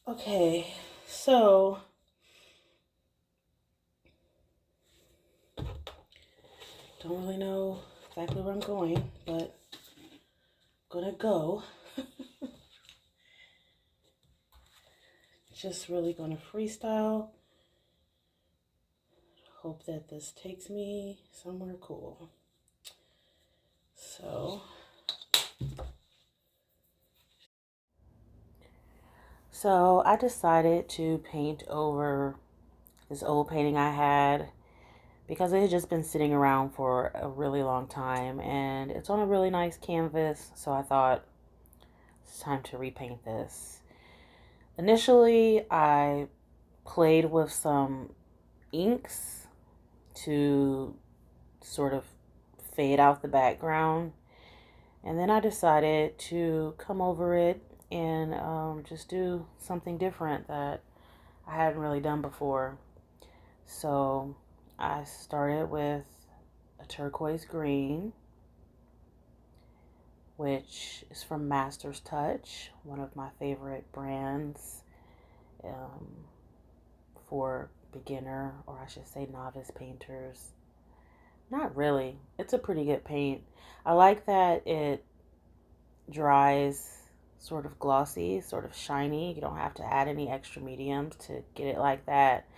Okay, so don't really know exactly where I'm going, but I'm gonna go. Just really gonna freestyle. Hope that this takes me somewhere cool. So, so I decided to paint over this old painting I had because it had just been sitting around for a really long time and it's on a really nice canvas. So I thought it's time to repaint this. Initially, I played with some inks to sort of fade out the background. And then I decided to come over it and just do something different that I hadn't really done before. So I started with a turquoise green, which is from Master's Touch, one of my favorite brands um, for beginner, or I should say novice painters. Not really. It's a pretty good paint. I like that it dries sort of glossy, sort of shiny. You don't have to add any extra mediums to get it like that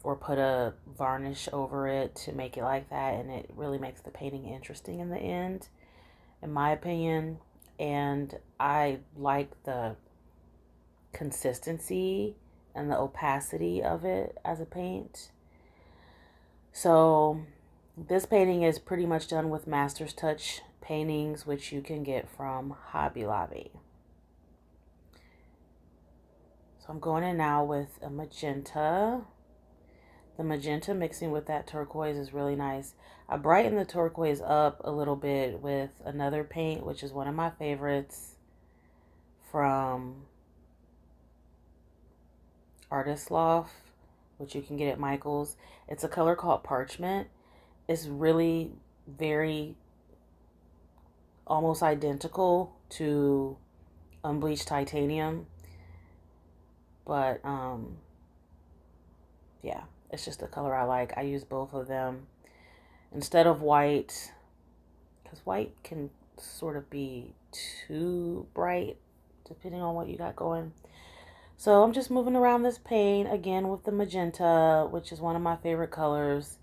or put a varnish over it to make it like that. And it really makes the painting interesting in the end, in my opinion. And I like the consistency and the opacity of it as a paint. So this painting is pretty much done with Master's Touch paintings, which you can get from Hobby Lobby. So I'm going in now with a magenta. The magenta mixing with that turquoise is really nice. I brighten the turquoise up a little bit with another paint, which is one of my favorites from Artist Loft, which you can get at Michael's. It's a color called Parchment. It's really very almost identical to unbleached titanium, but yeah, it's just the color I like. I use both of them instead of white, because white can sort of be too bright depending on what you got going. So I'm just moving around this paint again with the magenta, which is one of my favorite colors.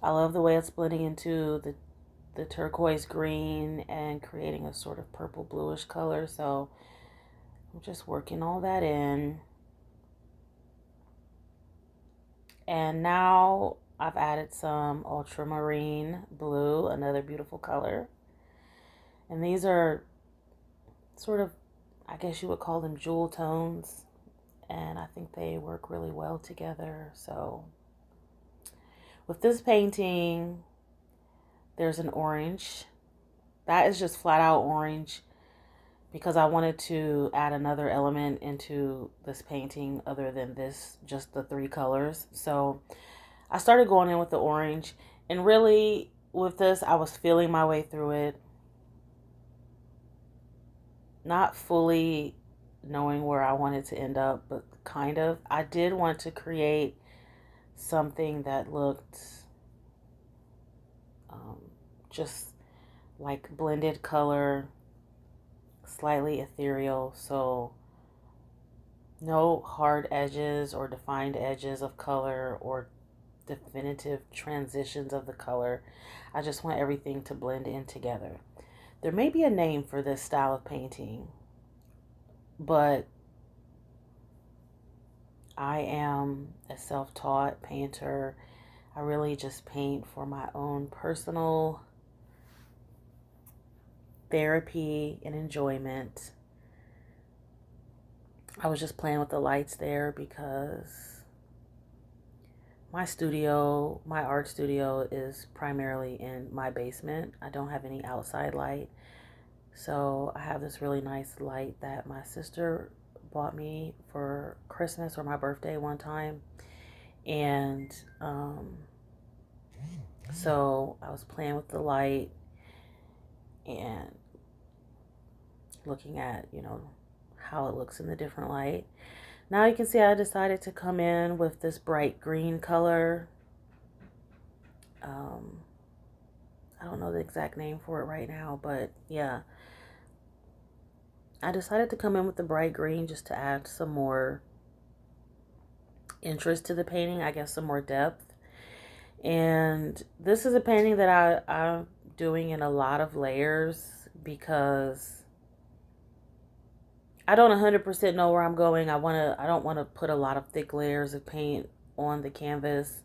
I love the way it's blending into the turquoise green and creating a sort of purple bluish color. So I'm just working all that in. And now I've added some ultramarine blue, another beautiful color. And these are sort of, I guess you would call them jewel tones. And I think they work really well together. So with this painting, there's an orange. That is just flat out orange because I wanted to add another element into this painting other than this, just the three colors. So I started going in with the orange, and really with this, I was feeling my way through it, not fully knowing where I wanted to end up, but kind of. I did want to create something that looked um, just like blended color, slightly ethereal, so no hard edges or defined edges of color or definitive transitions of the color. I just want everything to blend in together. There may be a name for this style of painting, but I am a self-taught painter. I really just paint for my own personal therapy and enjoyment. I was just playing with the lights there because my art studio is primarily in my basement. I don't have any outside light. So I have this really nice light that my sister bought me for Christmas or my birthday one time. And so I was playing with the light and looking at, how it looks in the different light. Now you can see I decided to come in with this bright green color. I don't know the exact name for it right now, but yeah. I decided to come in with the bright green just to add some more interest to the painting, I guess some more depth. And this is a painting that I'm doing in a lot of layers because I don't 100% know where I'm going. I don't want to put a lot of thick layers of paint on the canvas.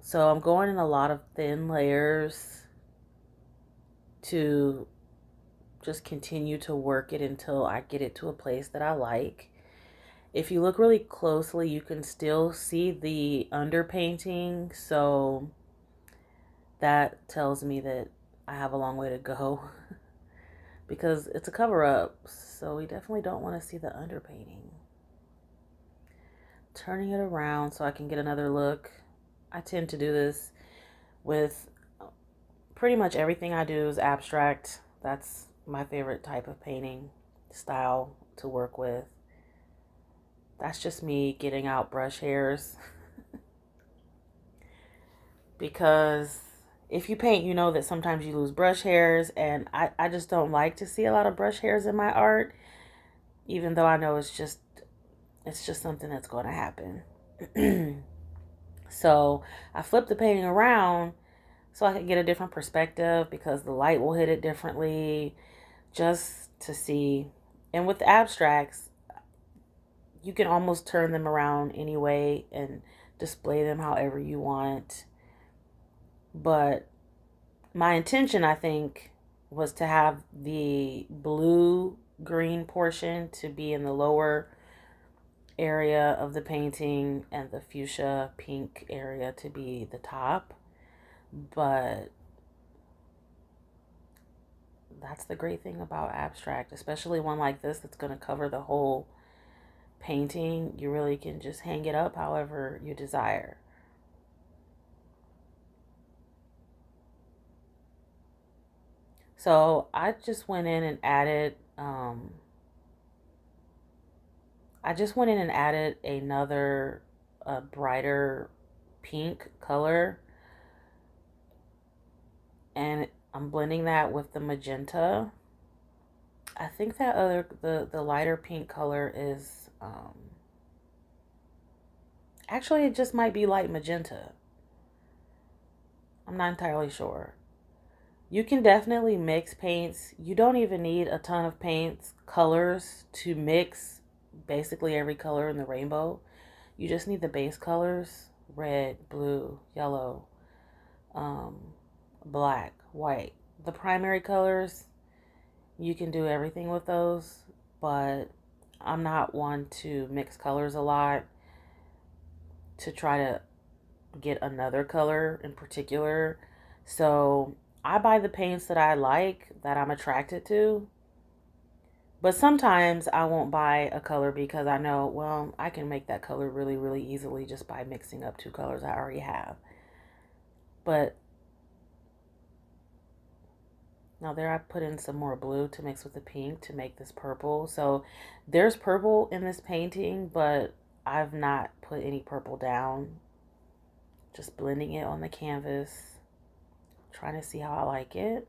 So I'm going in a lot of thin layers to just continue to work it until I get it to a place that I like. If you look really closely, you can still see the underpainting, so that tells me that I have a long way to go because it's a cover-up, so we definitely don't want to see the underpainting. Turning it around so I can get another look. I tend to do this with pretty much everything I do is abstract. That's my favorite type of painting style to work with. That's just me getting out brush hairs. Because if you paint, you know that sometimes you lose brush hairs, and I just don't like to see a lot of brush hairs in my art, even though I know it's just something that's going to happen. So I flipped the painting around so I could get a different perspective because the light will hit it differently, just to see. And with abstracts, you can almost turn them around anyway and display them however you want. But my intention, I think, was to have the blue green portion to be in the lower area of the painting and the fuchsia pink area to be the top. But that's the great thing about abstract, especially one like this that's going to cover the whole painting. You really can just hang it up however you desire. So I just went in and added another brighter pink color, and I'm blending that with the magenta. I think that the lighter pink color is actually it just might be light magenta. I'm not entirely sure. You can definitely mix paints. You don't even need a ton of paints, colors to mix basically every color in the rainbow. You just need the base colors: red, blue, yellow, black, white. The primary colors, you can do everything with those, but I'm not one to mix colors a lot to try to get another color in particular. So I buy the paints that I like, that I'm attracted to. But sometimes I won't buy a color because I know, well, I can make that color really, really easily just by mixing up two colors I already have. But now there I put in some more blue to mix with the pink to make this purple. So there's purple in this painting, but I've not put any purple down. Just blending it on the canvas. Trying to see how I like it.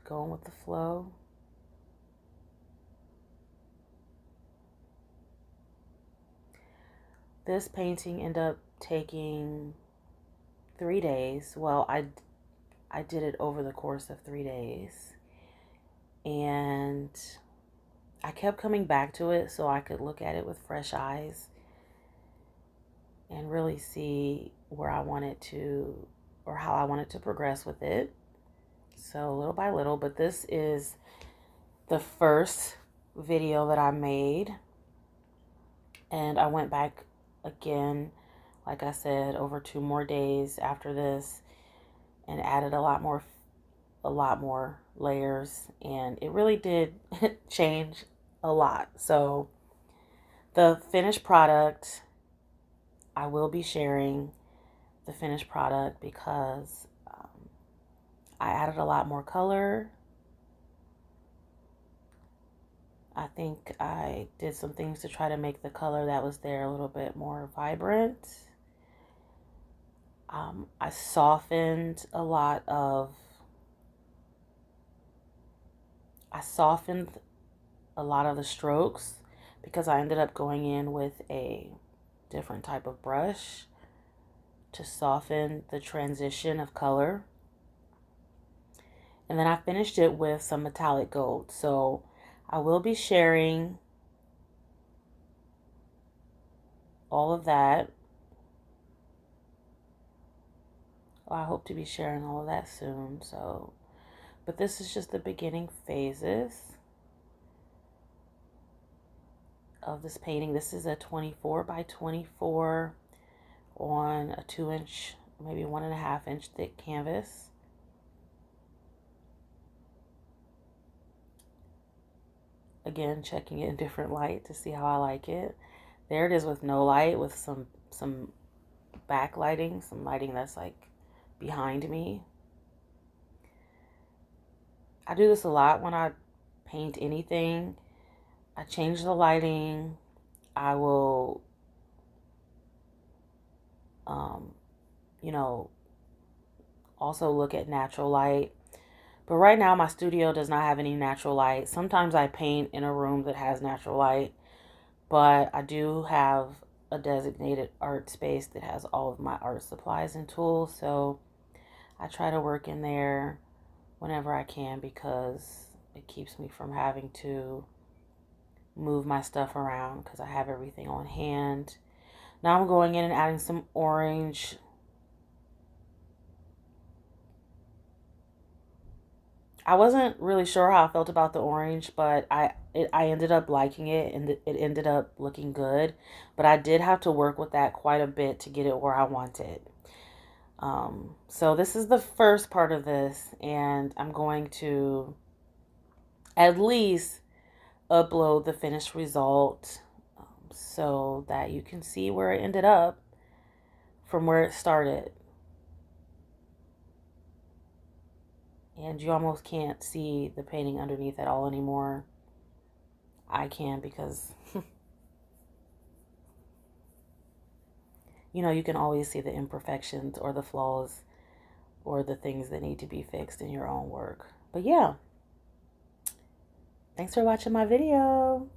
Going with the flow. This painting ended up taking 3 days. Well, I did it over the course of 3 days. And I kept coming back to it so I could look at it with fresh eyes and really see where I wanted to, or how I wanted to progress with it. So little by little, but this is the first video that I made. And I went back again, like I said, over 2 more days after this and added a lot more layers, and it really did change a lot. So the finished product, I will be sharing the finished product because I added a lot more color. I think I did some things to try to make the color that was there a little bit more vibrant. I softened a lot of, I softened a lot of the strokes because I ended up going in with a different type of brush to soften the transition of color. And then I finished it with some metallic gold. So I will be sharing all of that. I hope to be sharing all of that soon. So, but this is just the beginning phases of this painting. This is a 24 by 24 on a 2-inch, maybe 1.5-inch thick canvas. Again, checking it in different light to see how I like it. There it is with no light, with some backlighting, some lighting that's like behind me. I do this a lot when I paint anything. I change the lighting. I will, you know, also look at natural light. But right now my studio does not have any natural light. Sometimes I paint in a room that has natural light, but I do have a designated art space that has all of my art supplies and tools. So I try to work in there whenever I can because it keeps me from having to move my stuff around because I have everything on hand. Now I'm going in and adding some orange. I wasn't really sure how I felt about the orange, but I ended up liking it and it ended up looking good. But I did have to work with that quite a bit to get it where I want it. So this is the first part of this, and I'm going to at least upload the finished result so that you can see where it ended up from where it started. And you almost can't see the painting underneath at all anymore. I can because, you know, you can always see the imperfections or the flaws or the things that need to be fixed in your own work. But yeah, thanks for watching my video.